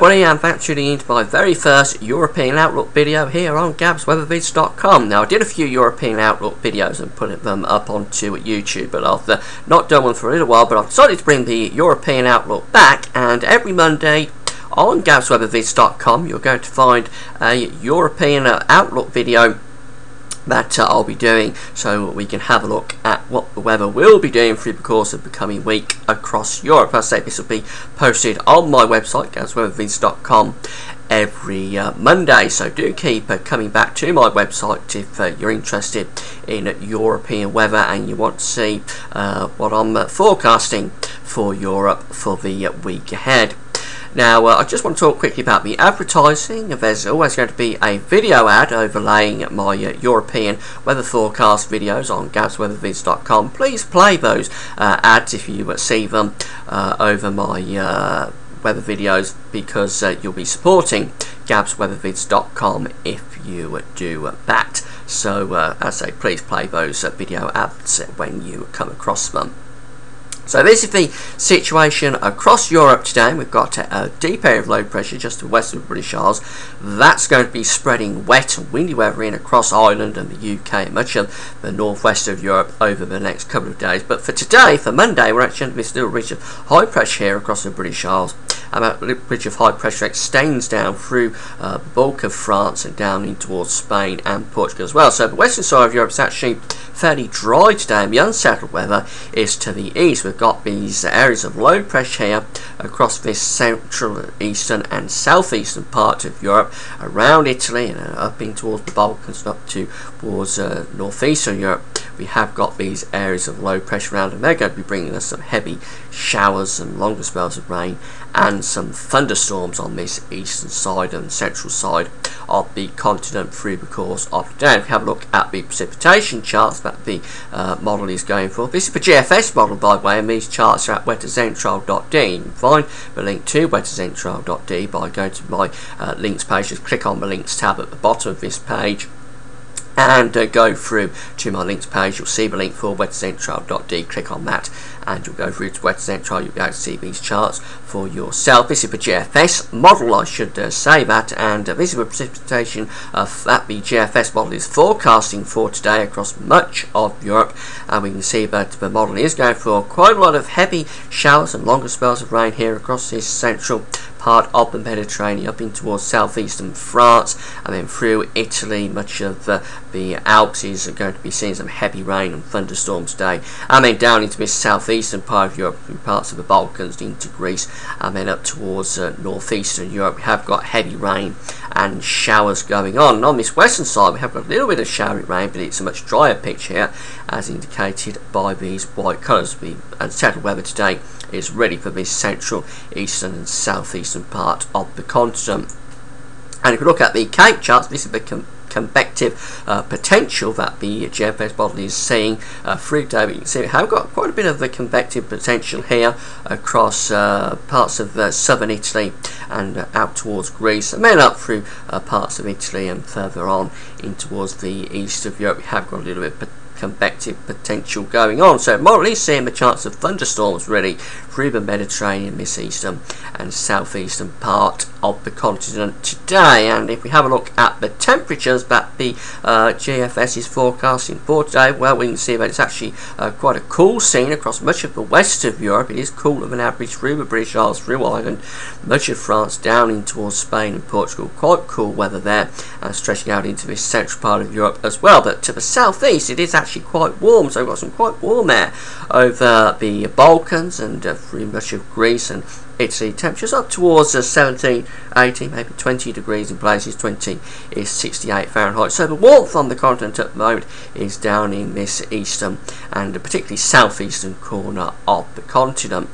everybody, and thanks for tuning in to my very first European Outlook video here on GabsWeatherVids.com. Now, I did a few European Outlook videos and put them up onto YouTube, but I've not done one for a little while, but I've decided to bring the European Outlook back, and every Monday on GabsWeatherVids.com you're going to find a European Outlook video that I'll be doing, so we can have a look at what the weather will be doing through the course of the coming week across Europe. As I say, this will be posted on my website, GabsWeatherVids.com, every Monday, so do keep coming back to my website if you're interested in European weather and you want to see what I'm forecasting for Europe for the week ahead. Now, I just want to talk quickly about the advertising. There's always going to be a video ad overlaying my European weather forecast videos on GabsWeatherVids.com. Please play those ads if you see them over my weather videos, because you'll be supporting GabsWeatherVids.com if you do that. So, as I say, please play those video ads when you come across them. So this is the situation across Europe today. We've got a deep area of low pressure just to the west of the British Isles. That's going to be spreading wet and windy weather in across Ireland and the UK and much of the northwest of Europe over the next couple of days. But for today, for Monday, we're actually under this little ridge of high pressure here across the British Isles. And that ridge of high pressure extends down through the bulk of France and down in towards Spain and Portugal as well. So the western side of Europe is actually fairly dry today, and the unsettled weather is to the east. We've got these areas of low pressure here across this central, eastern and southeastern part of Europe, around Italy and up in towards the Balkans and up towards northeastern Europe. We have got these areas of low pressure around, and they're going to be bringing us some heavy showers and longer spells of rain and some thunderstorms on this eastern side and central side of the continent through the course of the day. If we have a look at the precipitation charts that the model is going for, this is the GFS model, by the way, and these charts are at weatherzentrale.de. You can find the link to weatherzentrale.de by going to my links page. Just click on the links tab at the bottom of this page and go through to my links page. You'll see the link for weatherzentrale.de. Click on that and you'll go through to Weather Central. You'll be able to see these charts for yourself. This is the GFS model, I should say that, and this is the precipitation that the GFS model is forecasting for today across much of Europe, and we can see that the model is going for quite a lot of heavy showers and longer spells of rain here across this central part of the Mediterranean, up in towards southeastern France, and then through Italy. Much of the Alps is going to be seeing some heavy rain and thunderstorms today, and then down into this southeastern part of Europe, through parts of the Balkans into Greece, and then up towards northeastern Europe. We have got heavy rain and showers going on. And on this western side, we have got a little bit of showery rain, but it's a much drier pitch here, as indicated by these white colours. The unsettled weather today is ready for this central, eastern and southeastern part of the continent. And if you look at the Cape charts, this is the convective potential that the GFS model is seeing through today. You can see we have got quite a bit of the convective potential here across parts of southern Italy and out towards Greece, and then up through parts of Italy and further on in towards the east of Europe. We have got a little bit of convective potential going on, so more or less seeing the chance of thunderstorms really through the Mediterranean, this eastern and southeastern part of the continent today. And if we have a look at the temperatures that the GFS is forecasting for today, well, we can see that it's actually quite a cool scene across much of the west of Europe. It is cooler than average through the British Isles, through Ireland, much of France, down in towards Spain and Portugal. Quite cool weather there, and stretching out into this central part of Europe as well. But to the southeast, it is actually quite warm, so we've got some quite warm air over the Balkans and through much of Greece and Italy. Temperatures up towards 17, 18, maybe 20 degrees in places. 20 is 68 Fahrenheit. So the warmth on the continent at the moment is down in this eastern and particularly southeastern corner of the continent.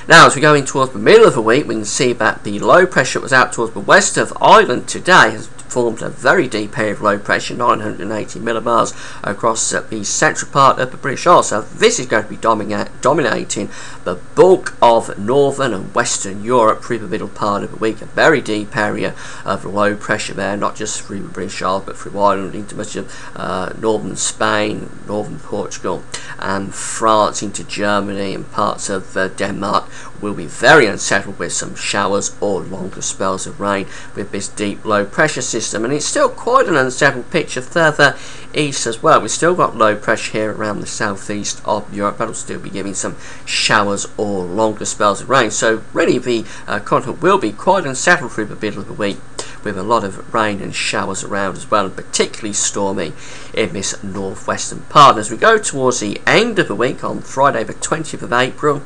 Now, as we go in towards the middle of the week, we can see that the low pressure that was out towards the west of Ireland today has formed a very deep area of low pressure, 980 millibars across the central part of the British Isles. So this is going to be dominating the bulk of northern and western Europe through the middle part of the week. A very deep area of low pressure there, not just through the British Isles but through Ireland into much of northern Spain, northern Portugal and France into Germany and parts of Denmark will be very unsettled with some showers or longer spells of rain with this deep low pressure system. And it's still quite an unsettled picture further east as well. We've still got low pressure here around the southeast of Europe. That'll still be giving some showers or longer spells of rain. So really the continent will be quite unsettled through the middle of the week, with a lot of rain and showers around as well, and particularly stormy in this northwestern part. As we go towards the end of the week on Friday the 20th of April,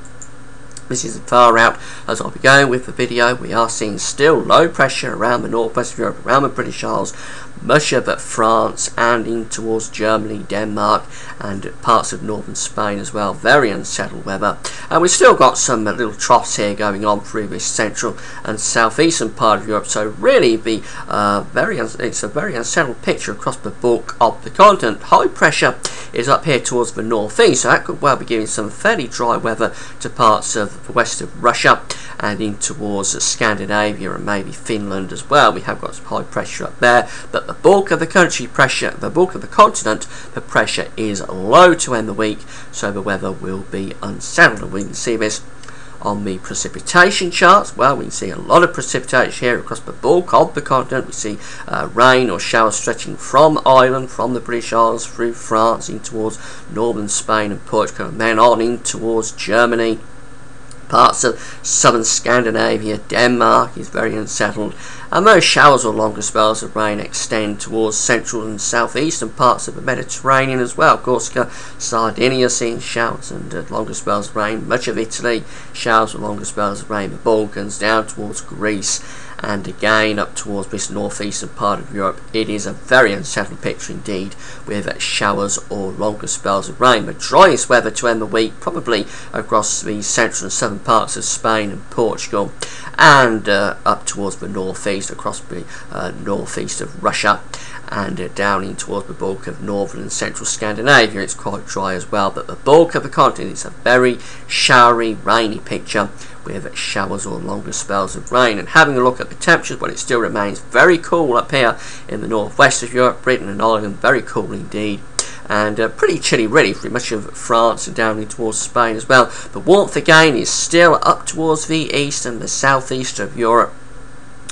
this is as far out as I'll be going with the video. We are seeing still low pressure around the northwest of Europe, around the British Isles, much of France and in towards Germany, Denmark and parts of northern Spain as well. Very unsettled weather, and we've still got some little troughs here going on through this central and southeastern part of Europe. So really it's a very unsettled picture across the bulk of the continent. High pressure is up here towards the northeast, so that could well be giving some fairly dry weather to parts of the west of Russia and in towards Scandinavia and maybe Finland as well. We have got some high pressure up there, but the bulk of the continent, the pressure is low to end the week, so the weather will be unsettled. And we can see this on the precipitation charts. Well, we can see a lot of precipitation here across the bulk of the continent. We see rain or showers stretching from Ireland, from the British Isles, through France, in towards northern Spain and Portugal, and then on in towards Germany. Parts of southern Scandinavia, Denmark is very unsettled, and those showers or longer spells of rain extend towards central and southeastern parts of the Mediterranean as well. Corsica, Sardinia seeing showers and longer spells of rain. Much of Italy, showers or longer spells of rain. The Balkans down towards Greece, and again up towards this northeastern part of Europe. It is a very unsettled picture indeed, with showers or longer spells of rain. The driest weather to end the week probably across the central and southern parts of Spain and Portugal, and up towards the northeast across the northeast of Russia, and down in towards the bulk of northern and central Scandinavia. It's quite dry as well, but the bulk of the continent is a very showery, rainy picture with showers or longer spells of rain. And having a look at the temperatures, well, it still remains very cool up here in the northwest of Europe, Britain and Ireland, very cool indeed, and pretty chilly really for much of France and down in towards Spain as well. The warmth again is still up towards the east and the southeast of Europe,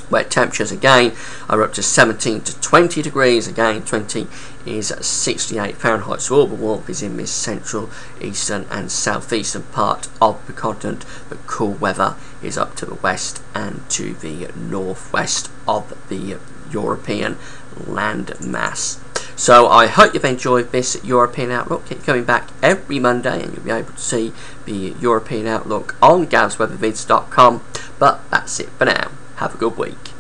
where temperatures again are up to 17 to 20 degrees. Again, 20 is 68 Fahrenheit, so all the warmth is in this central, eastern and southeastern part of the continent. The cool weather is up to the west and to the northwest of the European land mass. So I hope you've enjoyed this European Outlook. Keep coming back every Monday and you'll be able to see the European Outlook on GavsWeatherVids.com. But that's it for now. Have a good week.